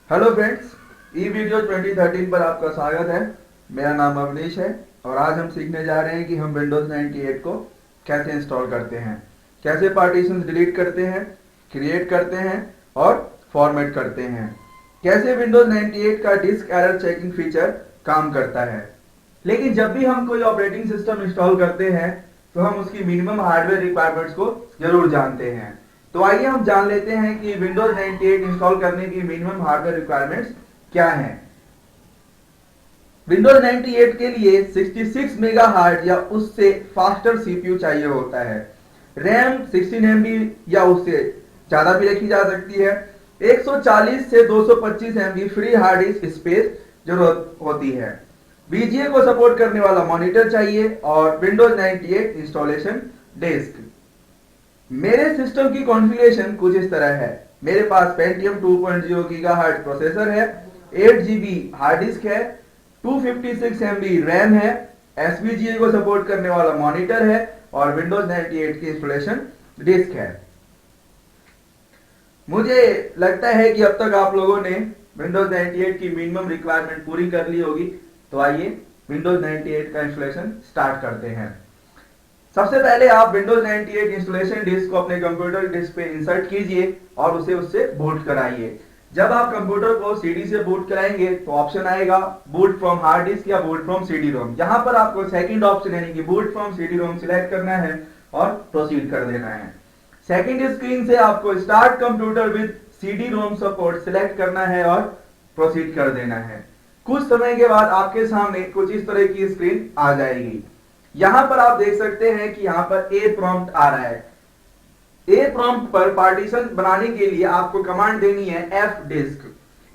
Hello friends, ई video 2013 पर आपका स्वागत है। मेरा नाम अवनीश है और आज हम सीखने जा रहे हैं कि हम विंडोज 98 को कैसे इंस्टॉल करते हैं, कैसे पार्टीशन डिलीट करते हैं, क्रिएट करते हैं और फॉर्मेट करते हैं, कैसे विंडोज 98 का डिस्क एरर चेकिंग फीचर काम करता है। लेकिन जब भी हम कोई ऑपरेटिंग सिस्टम इंस्टॉल करते हैं तो हम उसकी मिनिमम हार्डवेयर रिक्वायरमेंट्स को जरूर जानते हैं। तो आइए हम जान लेते हैं कि विंडोज 98 इंस्टॉल करने की मिनिमम हार्डवेयर रिक्वायरमेंट्स क्या हैं। विंडोज 98 के लिए 66 मेगाहर्ट्ज या उससे फास्टर सीपीयू चाहिए होता है। रैम 16 एमबी या उससे ज्यादा भी रखी जा सकती है। 140 से 225 MB free hard disk space जरूरत होती है। VGA को सपोर्ट करने वाला मॉनिटर चाहिए और विंडोज 98 इंस्टॉलेशन डिस्क। मेरे सिस्टम की कॉन्फ़िगरेशन कुछ इस तरह है। मेरे पास Pentium 2.0 गीगाहर्ट्ज प्रोसेसर है, 8 GB हार्ड डिस्क है, 256 MB रैम है, SVGA को सपोर्ट करने वाला मॉनिटर है और विंडोज 98 की इंस्टॉलेशन डिस्क है। मुझे लगता है कि अब तक आप लोगों ने विंडोज 98 की मिनिमम रिक्वायरमेंट पूरी कर ली होगी। तो आइए विंडोज 98 का इंस्टॉलेशन स्टार्ट करते हैं। सबसे पहले आप विंडोज 98 इंस्टॉलेशन डिस्क को अपने कंप्यूटर डिस्क पे इंसर्ट कीजिए और उसे उससे बूट कराइए। जब आप कंप्यूटर को सीडी से बूट कराएंगे तो ऑप्शन आएगा बूट फ्रॉम हार्ड डिस्क या बूट फ्रॉम सीडी रोम। यहाँ पर आपको सेकंड ऑप्शन यानी कि boot from CD ROM select करना है और प्रोसीड कर देना है। सेकंड स्क्रीन से आपको start computer with CD ROM support select करना है और प्रोसीड कर देना है। कुछ समय के बाद आपके सामने कुछ इस तरह की स्क्रीन आ जाएगी। यहां पर आप देख सकते हैं कि यहां पर ए प्रॉम्प्ट आ रहा है। ए प्रॉम्प्ट पर पार्टीशन बनाने के लिए आपको कमांड देनी है F disk.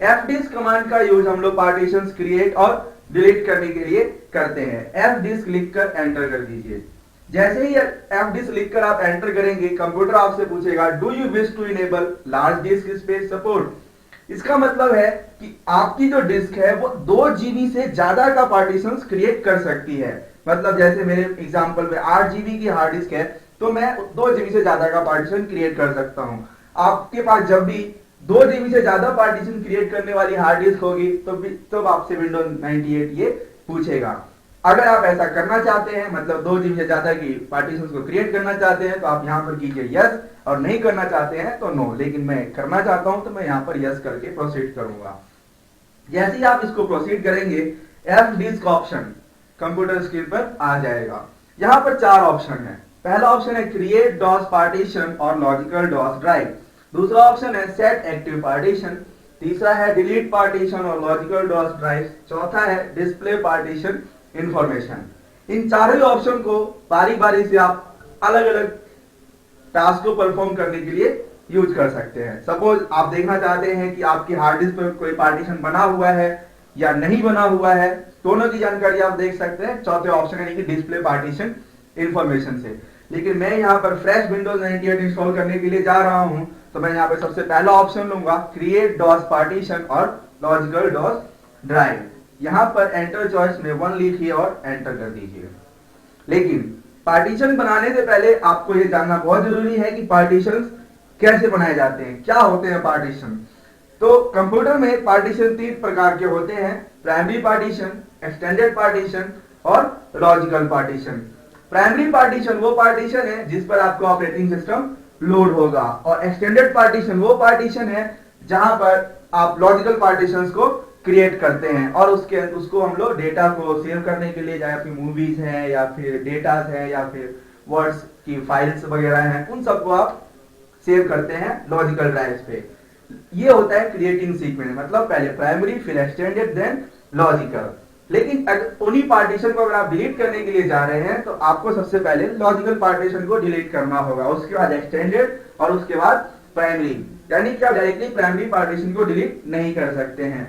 F disk command का यूज हम लोग पार्टीशंस क्रिएट और डिलीट करने के लिए करते हैं। एफ डिस्क लिखकर एंटर कर दीजिए। जैसे ही एफ डिस्क लिखकर आप एंटर करेंगे कंप्यूटर आपसे पूछेगा do you wish to enable large disk space support. इसका मतलब है कि आपकी जो डिस्क है वो 2 GB से ज्यादा का पार्टीशंस क्रिएट कर सकती है। मतलब जैसे मेरे एग्जांपल में 8 GB की हार्ड डिस्क है तो मैं 2 GB से ज्यादा का पार्टीशन क्रिएट कर सकता हूं। आपके पास जब भी 2 GB से ज्यादा पार्टीशन क्रिएट करने वाली हार्ड डिस्क होगी तो आपसे विंडोज 98 ये पूछेगा। अगर आप ऐसा करना चाहते हैं मतलब 2 GB से ज्यादा की पार्टीशन को क्रिएट करना चाहते हैं तो आप यहां पर कीजिए यस, और नहीं करना चाहते हैं तो नो। लेकिन मैं करना चाहता हूं तो मैं यहां पर यस करके प्रोसीड करूंगा। जैसे ही आप इसको प्रोसीड करेंगे F disk option computer screen पर आ जाएगा। यहां पर 4 ऑप्शन है। पहला ऑप्शन है क्रिएट डॉस पार्टीशन और लॉजिकल डॉस ड्राइव। दूसरा ऑप्शन है सेट एक्टिव पार्टीशन। तीसरा है डिलीट पार्टीशन और लॉजिकल डॉस ड्राइव। चौथा है डिस्प्ले पार्टीशन इंफॉर्मेशन। इन चारों ऑप्शन को बारी बारी से आप अलग अलग टास्क को परफॉर्म करने के लिए यूज कर सकते हैं। सपोज आप देखना चाहते हैं कि आपकी हार्ड डिस्क पर कोई पार्टीशन बना हुआ है या नहीं बना हुआ है, दोनों की जानकारी आप देख सकते हैं चौथे ऑप्शन यानी कि डिस्प्ले पार्टीशन इंफॉर्मेशन से। लेकिन मैं यहाँ पर फ्रेश विंडोज 98 इंस्टॉल करने के लिए जा रहा हूं तो मैं यहाँ पर सबसे पहला ऑप्शन लूंगा क्रिएट डॉस पार्टीशन और लॉजिकल डॉस ड्राइव। यहाँ पर एंटर चॉइस में 1 लिखिए और एंटर कर दीजिए। लेकिन पार्टीशन बनाने से पहले आपको यह जानना बहुत जरूरी है कि पार्टीशन कैसे बनाए जाते हैं, क्या होते हैं पार्टीशन। तो कंप्यूटर में पार्टीशन 3 प्रकार के होते हैं, प्राइमरी पार्टीशन, एक्सटेंडेड पार्टीशन और लॉजिकल पार्टीशन। प्राइमरी पार्टीशन वो पार्टीशन है जिस पर आपका ऑपरेटिंग सिस्टम लोड होगा और एक्सटेंडेड पार्टीशन वो पार्टीशन है जहां पर आप लॉजिकल पार्टीशंस को क्रिएट करते हैं और उसको हम लोग डेटा को सेव करने के लिए, चाहे फिर मूवीज है या फिर डेटास है या फिर वर्ड्स की फाइल्स वगैरह हैं, उन सबको आप सेव करते हैं लॉजिकल ड्राइव्स पे। ये होता है क्रिएटिंग सीक्वेंस, मतलब पहले प्राइमरी फिर एक्सटेंडेड देन लॉजिकल। लेकिन उन्हीं पार्टीशन को अगर आप डिलीट करने के लिए जा रहे हैं तो आपको सबसे पहले लॉजिकल पार्टीशन को डिलीट करना होगा, उसके बाद एक्सटेंडेड और उसके बाद प्राइमरी। यानी कि आप डायरेक्टली प्राइमरी पार्टीशन को डिलीट नहीं कर सकते हैं।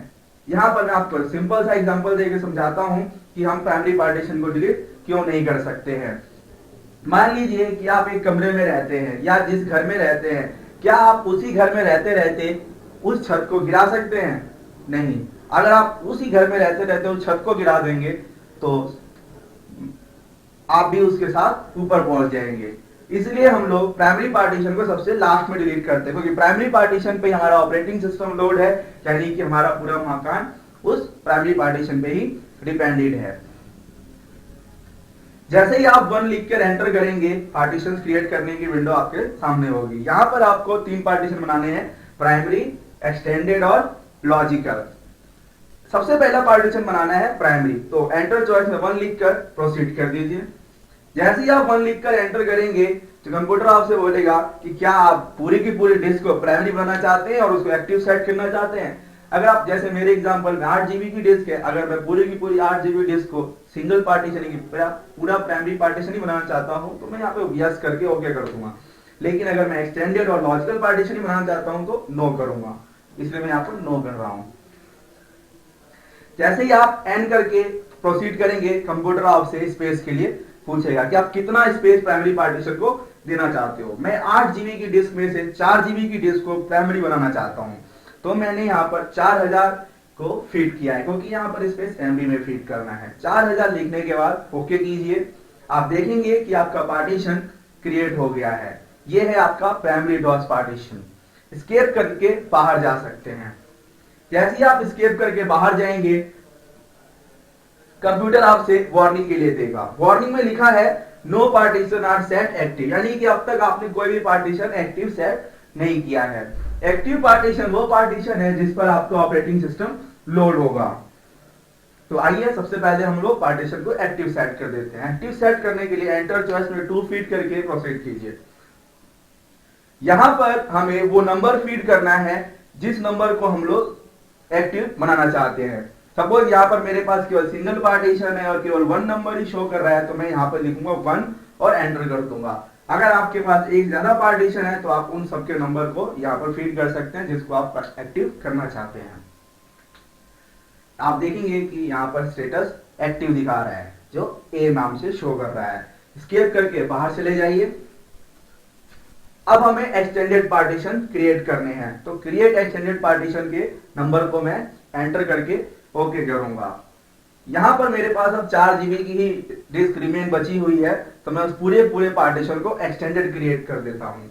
यहां पर मैं आपको सिंपल सा एग्जांपल देकर समझाता हूं कि हम प्राइमरी पार्टीशन को डिलीट क्यों नहीं कर सकते हैं। मान लीजिए कि आप एक कमरे में रहते हैं या जिस घर में रहते हैं, क्या आप उसी घर में रहते रहते उस छत को गिरा सकते हैं? नहीं। अगर आप उसी घर में रहते रहते उस छत को गिरा देंगे तो आप भी उसके साथ ऊपर पहुंच जाएंगे। इसलिए हम लोग प्राइमरी पार्टीशन को सबसे लास्ट में डिलीट करते हैं, क्योंकि प्राइमरी पार्टीशन पे हमारा ऑपरेटिंग सिस्टम लोड है, यानी कि हमारा पूरा मकान उस प्राइमरी पार्टीशन पे ही डिपेंडेंट है। जैसे ही आप 1 लिख कर एंटर करेंगे, पार्टीशन क्रिएट करने की विंडो आपके सामने होगी। यहां पर आपको 3 पार्टीशन बनाने हैं, प्राइमरी, एक्सटेंडेड और लॉजिकल। सबसे पहला पार्टीशन बनाना है प्राइमरी, तो एंटर चॉइस में 1 लिखकर प्रोसीड कर दीजिए। जैसे ही आप 1 लिखकर एंटर करेंगे तो कंप्यूटर आपसे बोलेगा कि क्या आप पूरी की पूरी डिस्क को प्राइमरी बनाना चाहते हैं और उसको एक्टिव सेट करना चाहते हैं। अगर आप, जैसे मेरे एग्जांपल में 8 जीबी की डिस्क है, अगर मैं पूरी की पूरी 8 जीबी डिस्क को सिंगल पार्टीशन की पूरा प्राइमरी पार्टीशन ही बनाना चाहता हूं तो मैं यहाँ पे यस करके ओके कर दूंगा। लेकिन अगर मैं एक्सटेंडेड और लॉजिकल पार्टीशन ही बनाना चाहता हूं तो नो करूंगा, इसलिए मैं यहाँ पर नो कर रहा हूं। जैसे ही आप एंड करके प्रोसीड करेंगे, कंप्यूटर आपसे स्पेस के लिए पूछेगा कि आप कितना स्पेस प्राइमरी पार्टीशन को देना चाहते हो। मैं 8 जीबी की डिस्क में से 4 जीबी की डिस्क को प्राइमरी बनाना चाहता हूं, तो मैंने यहाँ पर 4000 को फीड किया है, क्योंकि यहाँ पर स्पेस एमबी में फीड करना है। 4000 लिखने के बाद ओके कीजिए। आप देखेंगे कि आपका पार्टीशन क्रिएट हो गया है। ये है आपका प्राइमरी डॉस पार्टीशन। एस्केप करके बाहर जा सकते हैं। जैसे ही आप एस्केप करके बाहर जाएंगे, कंप्यूटर आपसे वार्निंग के लिए देगा। वार्निंग में लिखा है no partition are set active, यानी कि अब तक आपने कोई भी पार्टीशन एक्टिव सेट नहीं किया है। एक्टिव पार्टीशन वो पार्टीशन है जिस पर आपका ऑपरेटिंग सिस्टम लोड होगा। तो आइए सबसे पहले हम लोग पार्टीशन को एक्टिव सेट कर देते हैं। एक्टिव सेट करने के लिए एंटर चॉइस में 2 फीड करके प्रोसीड कीजिए। यहां पर हमें वो नंबर फीड करना है जिस नंबर को हम लोग एक्टिव बनाना चाहते हैं। सपोज यहाँ पर मेरे पास केवल सिंगल पार्टीशन है और केवल 1 नंबर ही शो कर रहा है, तो मैं यहाँ पर लिखूंगा 1 और एंटर कर दूंगा। अगर आपके पास एक ज्यादा पार्टीशन है तो आप उन सबके नंबर को यहाँ पर फीड कर सकते हैं जिसको आप एक्टिव करना चाहते हैं। आप देखेंगे कि यहाँ पर स्टेटस एक्टिव दिखा रहा है, जो ए नाम से शो कर रहा है। एस्केप करके बाहर चले जाइए। अब हमें एक्सटेंडेड पार्टीशन क्रिएट करने हैं, तो क्रिएट एक्सटेंडेड पार्टीशन के नंबर को मैं एंटर करके ओके करूंगा। यहां पर मेरे पास अब 4 जीबी की ही डिस्क रिमेन बची हुई है, तो मैं उस पूरे पार्टीशन को एक्सटेंडेड क्रिएट कर देता हूं।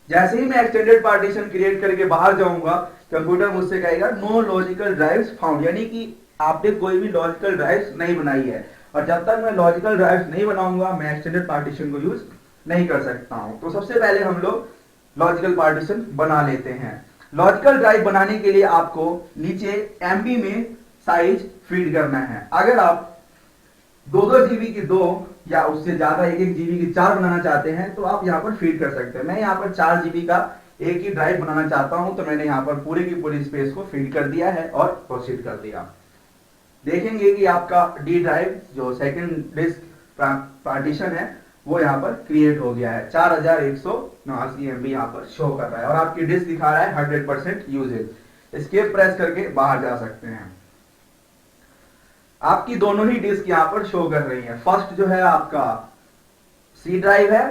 जैसे ही मैं एक्सटेंडेड पार्टीशन क्रिएट करके बाहर जाऊंगा, कंप्यूटर मुझसे कहेगा नो लॉजिकल ड्राइव्स फाउंड, यानी कि आपने कोई भी लॉजिकल ड्राइव्स नहीं बनाई है। और जब तक मैं लॉजिकल ड्राइव्स नहीं बनाऊंगा, मैं एक्सटेंडेड पार्टीशन को यूज नहीं कर सकता हूं। तो सबसे पहले हम लोग लॉजिकल पार्टीशन बना लेते हैं। लॉजिकल ड्राइव बनाने के लिए आपको नीचे एमबी में साइज फीड करना है। अगर आप 2-2 जीबी की 2 या उससे ज्यादा 1-1 जीबी की 4 बनाना चाहते हैं तो आप यहाँ पर फीड कर सकते हैं। मैं यहाँ पर 4 जीबी का एक ही ड्राइव बनाना चाहता हूं, तो मैंने यहाँ पर पूरी की पूरी स्पेस को फीड कर दिया है और प्रोसीड कर दिया। देखेंगे कि आपका डी ड्राइव जो सेकंड डिस्क पार्टीशन है वो यहाँ पर क्रिएट हो गया है। 4189 MB यहाँ पर शो कर रहा है और आपकी डिस्क दिखा रहा है 100% यूजेज। एस्केप प्रेस करके बाहर जा सकते हैं। आपकी दोनों ही डिस्क यहाँ पर शो कर रही है। फर्स्ट जो है आपका सी ड्राइव है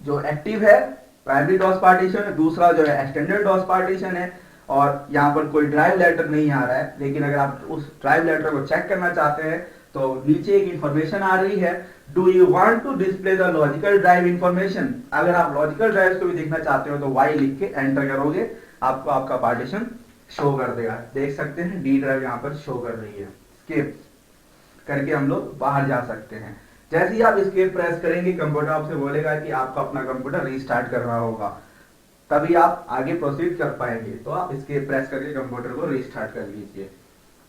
जो एक्टिव है, प्राइमरी डॉस पार्टीशन है। दूसरा जो है एक्सटेंडेड डॉस पार्टीशन है और यहाँ पर कोई ड्राइव लेटर नहीं आ रहा है। लेकिन अगर आप उस ड्राइव लेटर को चेक करना चाहते हैं तो नीचे एक इंफॉर्मेशन आ रही है, do you want to display the logical drive information. अगर आप लॉजिकल ड्राइव को भी देखना चाहते हो तो वाई लिख के एंटर करोगे, आपको आपका पार्टीशन शो कर देगा। देख सकते हैं डी ड्राइव यहाँ पर शो कर रही है। स्केप करके हम लोग बाहर जा सकते हैं। जैसे ही आप स्केप प्रेस करेंगे, कंप्यूटर आपसे बोलेगा कि आपको अपना कंप्यूटर रीस्टार्ट करना होगा, तभी आप आगे प्रोसीड कर पाएंगे। तो आप स्केप प्रेस करके कंप्यूटर को रीस्टार्ट कर लीजिए।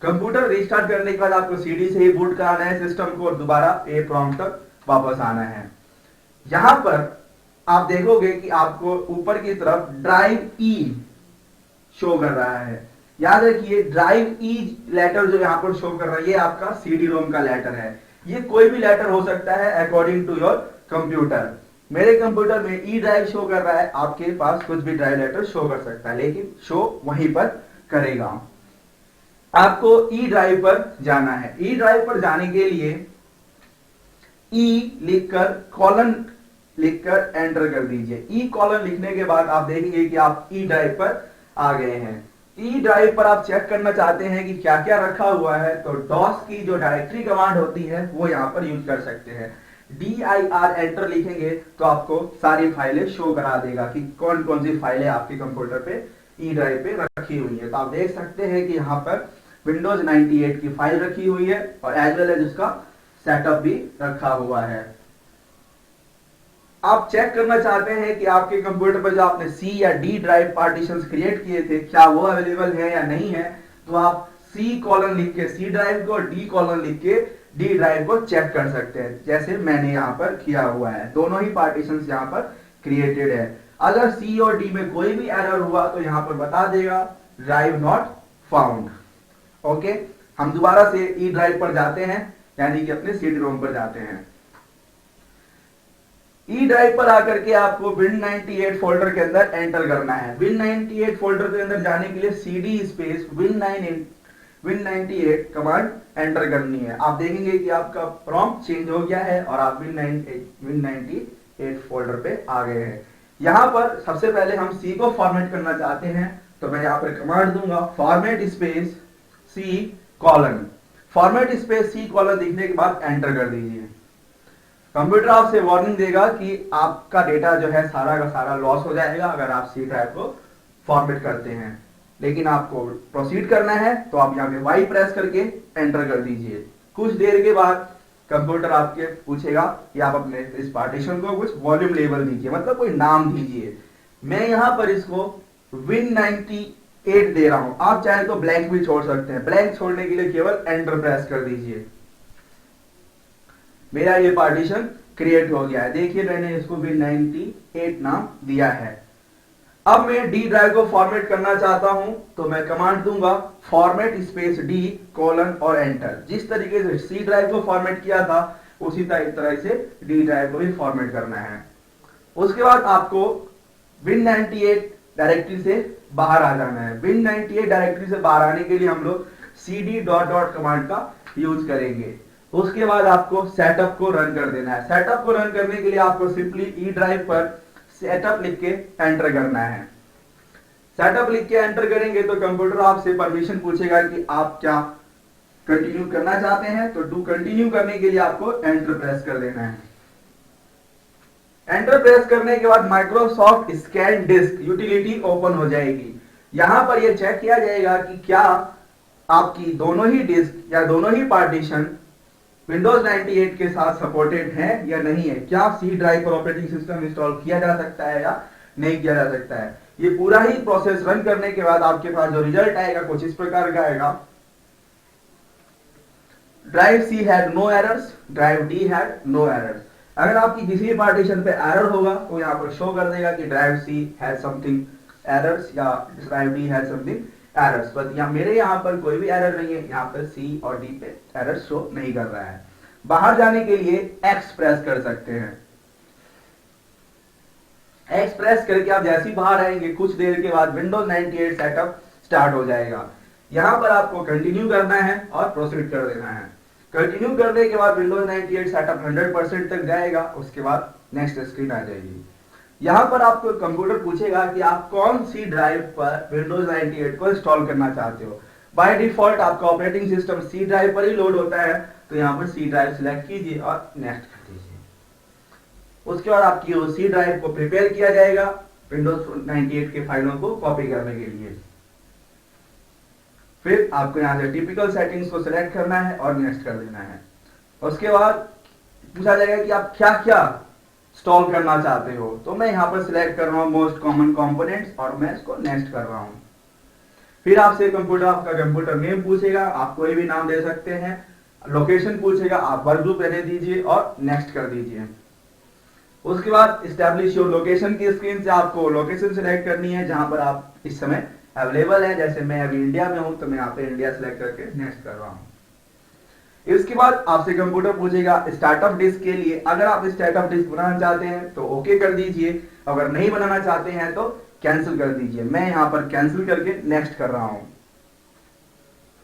कंप्यूटर रीस्टार्ट करने के बाद आपको सीडी से ही बूट कराना है सिस्टम को और दोबारा ए प्रॉम्प्ट तक वापस आना है। यहां पर आप देखोगे कि आपको ऊपर की तरफ ड्राइव ई शो कर रहा है। याद रखिए ड्राइव ई लेटर जो यहां पर शो कर रहा है ये आपका सीडी रोम का लेटर है। ये कोई भी लेटर हो सकता है अकॉर्डिंग टू योर कंप्यूटर। मेरे कंप्यूटर में ई ड्राइव शो कर रहा है, आपके पास कुछ भी ड्राइव लेटर शो कर सकता है, लेकिन शो वहीं पर करेगा। आपको ई ड्राइव पर जाना है। ई ड्राइव पर जाने के लिए ई लिखकर कॉलन लिखकर एंटर कर दीजिए। ई कॉलन लिखने के बाद आप देखेंगे कि आप ई ड्राइव पर आ गए हैं। ई ड्राइव पर आप चेक करना चाहते हैं कि क्या क्या रखा हुआ है, तो डॉस की जो डायरेक्टरी कमांड होती है वो यहां पर यूज कर सकते हैं। DIR एंटर लिखेंगे तो आपको सारी फाइलें शो करा देगा कि कौन कौन सी फाइलें आपके कंप्यूटर पे ई ड्राइव पे रखी हुई है। तो आप देख सकते हैं कि यहाँ पर विंडोज 98 की फाइल रखी हुई है और एज वेल एज उसका सेटअप भी रखा हुआ है। आप चेक करना चाहते हैं कि आपके कंप्यूटर पर जो आपने C या D ड्राइव पार्टीशंस क्रिएट किए थे क्या वो अवेलेबल है या नहीं है, तो आप C कॉलन लिख के C ड्राइव को, D कॉलन लिख के D ड्राइव को चेक कर सकते हैं, जैसे मैंने यहाँ पर किया हुआ है। दोनों ही पार्टीशंस यहाँ पर क्रिएटेड है। अगर C और D में कोई भी एरर हुआ तो यहाँ पर बता देगा ड्राइव नॉट फाउंड। ओके, हम दोबारा से E ड्राइव पर जाते हैं, यानी कि अपने CD रोम पर जाते हैं। ई ड्राइव पर आकर के आपको Win98 फोल्डर के अंदर एंटर करना है। Win98 फोल्डर के अंदर जाने के लिए CD space Win98 command enter करनी है। आप देखेंगे कि आपका प्रॉम्प्ट चेंज हो गया है और आप Win98 फोल्डर पे आ गए हैं। यहाँ पर सबसे पहले हम C को फॉर्मेट करना चाहते हैं, तो मैं यहाँ पर कमांड दूंगा format space C colon. Format space C colon लिखने के बाद एंटर कर दीजिए। कंप्यूटर आपसे वार्निंग देगा कि आपका डेटा जो है सारा का सारा लॉस हो जाएगा अगर आप C ड्राइव को फॉर्मेट करते हैं, लेकिन आपको प्रोसीड करना है तो आप यहाँ पे Y प्रेस करके एंटर कर दीजिए। कुछ देर के बाद कंप्यूटर आपके पूछेगा कि आप अपने इस पार्टीशन को कुछ वॉल्यूम लेवल दीजिए, मतलब कोई नाम दीजिए। मैं यहाँ पर इसको Win98 दे रहा हूं। आप चाहे तो ब्लैंक भी छोड़ सकते हैं। ब्लैंक छोड़ने के लिए केवल एंटर प्रेस कर दीजिए। मेरा ये पार्टीशन क्रिएट हो गया है। देखिए मैंने इसको Win98 नाम दिया है। अब मैं D ड्राइव को फॉर्मेट करना चाहता हूं तो मैं कमांड दूंगा फॉर्मेट स्पेस D कॉलन और एंटर। जिस तरीके से C ड्राइव को फॉर्मेट किया था उसी तरह से D ड्राइव को भी फॉर्मेट करना है। उसके बाद आपको Win98 डायरेक्टरी से बाहर आ जाना है। Win98 डायरेक्टरी से बाहर आने के लिए हम लोग cd डॉट कमांड का यूज करेंगे। उसके बाद आपको सेटअप को रन कर देना है। सेटअप को रन करने के लिए आपको सिंपली ई ड्राइव पर सेटअप लिख के एंटर करना है। सेटअप लिख के एंटर करेंगे तो कंप्यूटर आपसे परमिशन पूछेगा कि आप क्या कंटिन्यू करना चाहते हैं, तो डू कंटिन्यू करने के लिए आपको एंटर प्रेस कर देना है। एंटर प्रेस करने के बाद Microsoft scan disk utility open हो जाएगी। यहां पर यह चेक किया जाएगा कि क्या आपकी दोनों ही डिस्क या दोनों ही पार्टीशन विंडोज 98 के साथ सपोर्टेड है या नहीं है, क्या सी ड्राइव पर ऑपरेटिंग सिस्टम इंस्टॉल किया जा सकता है या नहीं किया जा सकता है। ये पूरा ही प्रोसेस रन करने के बाद आपके पास जो रिजल्ट आएगा कुछ इस प्रकार का आएगा। Drive C had no errors, drive D had no errors. अगर आपकी किसी भी पार्टीशन पे एरर होगा तो यहाँ पर शो कर देगा कि drive C has something errors या drive D has something errors. But यहाँ मेरे यहाँ पर कोई भी एरर नहीं है, यहाँ पर सी और डी पे एरर शो नहीं कर रहा है। बाहर जाने के लिए एक्स प्रेस कर सकते हैं। एक्स प्रेस करके आप जैसे ही बाहर आएंगे कुछ देर के बाद विंडोज 98 सेटअप स्टार्ट हो जाएगा। यहाँ पर आपको कंटिन्यू करना है और प्रोसीड कर देना है। कंटिन्यू करने के बाद विंडोज 98 सेटअप 100% तक जाएगा। उसके बाद नेक्स्ट स्क्रीन आ जाएगी। यहाँ पर आपको कंप्यूटर पूछेगा कि आप कौन सी ड्राइव पर विंडोज 98 को इंस्टॉल करना चाहते हो। बाय डिफॉल्ट आपका ऑपरेटिंग सिस्टम सी ड्राइव पर ही लोड होता है, तो यहाँ पर सी ड्राइव सिलेक्ट कीजिए और नेक्स्ट कर दीजिए। उसके बाद आपकी सी ड्राइव को प्रिपेयर किया जाएगा विंडोज 98 के फाइलों को कॉपी करने के लिए। फिर आपको यहाँ से टिपिकल सेटिंग्स को सिलेक्ट करना है और नेक्स्ट कर देना है। उसके बाद पूछा जाएगा कि आप क्या क्या इंस्टॉल करना चाहते हो, तो मैं यहाँ पर सिलेक्ट कर रहा हूँ मोस्ट कॉमन कंपोनेंट्स और मैं इसको नेक्स्ट कर रहा हूँ। फिर आपसे आपका कंप्यूटर नेम पूछेगा, आप कोई भी नाम दे सकते हैं। लोकेशन पूछेगा, आप वर्क ग्रुप रहने दीजिए और नेक्स्ट कर दीजिए। उसके बाद एस्टैब्लिश योर लोकेशन की स्क्रीन से आपको लोकेशन सिलेक्ट करनी है जहां पर आप इस समय अवेलेबल है। जैसे मैं अभी इंडिया में हूं तो मैं यहाँ पे इंडिया सिलेक्ट करके नेक्स्ट कर रहा हूं। इसके बाद आपसे कंप्यूटर पूछेगा स्टार्टअप डिस्क के लिए, अगर आप स्टार्टअप डिस्क बनाना चाहते हैं तो ओके कर दीजिए, अगर नहीं बनाना चाहते हैं तो कैंसिल कर दीजिए। मैं यहाँ पर कैंसिल करके नेक्स्ट कर रहा हूं।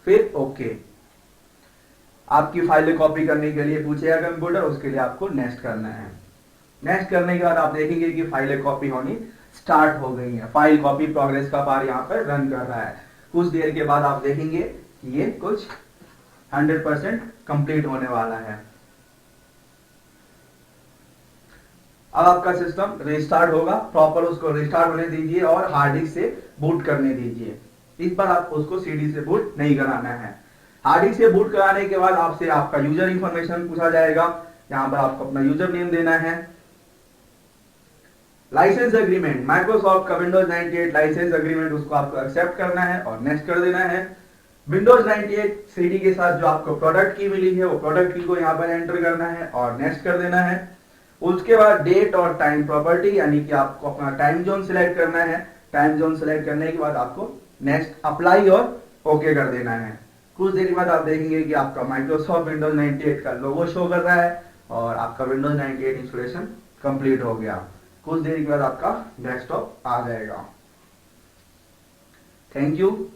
फिर ओके। आपकी फाइलें कॉपी करने के लिए पूछेगा कंप्यूटर, उसके लिए आपको नेक्स्ट करना है। नेक्स्ट करने के बाद आप देखेंगे कि फाइलें कॉपी होनी स्टार्ट हो गई है। फाइल कॉपी प्रोग्रेस का बार यहाँ पर रन कर रहा है। कुछ देर के बाद आप देखेंगे कि ये कुछ 100% कंप्लीट होने वाला है। अब आपका सिस्टम रिस्टार्ट होगा, प्रॉपर उसको रिस्टार्ट होने दीजिए और हार्ड डिस्क से बूट करने दीजिए। इस बार आप उसको सीडी से बूट नहीं कराना है। हार्ड डिस्क से बूट कराने के बाद आपसे आपका यूजर इंफॉर्मेशन पूछा जाएगा, यहाँ पर आपको अपना यूजर नेम देना है। लाइसेंस एग्रीमेंट, माइक्रोसॉफ्ट का विंडोज 98 लाइसेंस एग्रीमेंट, उसको आपको एक्सेप्ट करना है और नेक्स्ट कर देना है। विंडोज 98 सीडी के साथ जो आपको प्रोडक्ट की मिली है वो प्रोडक्ट की को यहाँ पर एंटर करना है और नेक्स्ट कर देना है। उसके बाद डेट और टाइम प्रॉपर्टी, यानी कि आपको अपना टाइम जोन सिलेक्ट करना है। टाइम जोन सिलेक्ट करने के बाद आपको नेक्स्ट अप्लाई और ओके कर देना है। कुछ देर बाद आप देखेंगे कि आपका माइक्रोसॉफ्ट विंडोज 98 का लोगो शो कर रहा है और आपका विंडोज 98 इंस्टॉलेशन कंप्लीट हो गया। कुछ देर के बाद आपका डेस्कटॉप आ जाएगा। Thank you.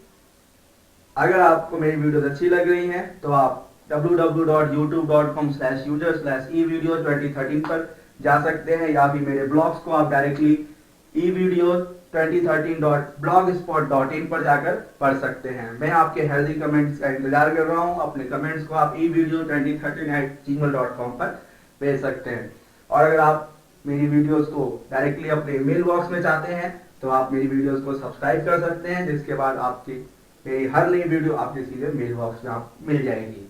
अगर आपको मेरी वीडियोस अच्छी लग रही हैं तो आप www.youtube.com/user/evideo2013 पर जा सकते हैं, या फिर मेरे ब्लॉग्स को आप डायरेक्टली evideo2013.blogspot.in पर जाकर पढ़ सकते हैं। मैं आपके हेल्दी कमेंट्स का इंतजार कर रहा हूं। अपने कमेंट्स को आप evideo2013@gmail.com पर भेज सकते हैं। और अगर आप मेरी वीडियोस को डायरेक्टली अपने मेल बॉक्स में चाहते हैं तो आप मेरी वीडियोस को सब्सक्राइब कर सकते हैं, जिसके बाद आपकी मेरी हर नई वीडियो आपके सीधे मेल बॉक्स में आप मिल जाएगी।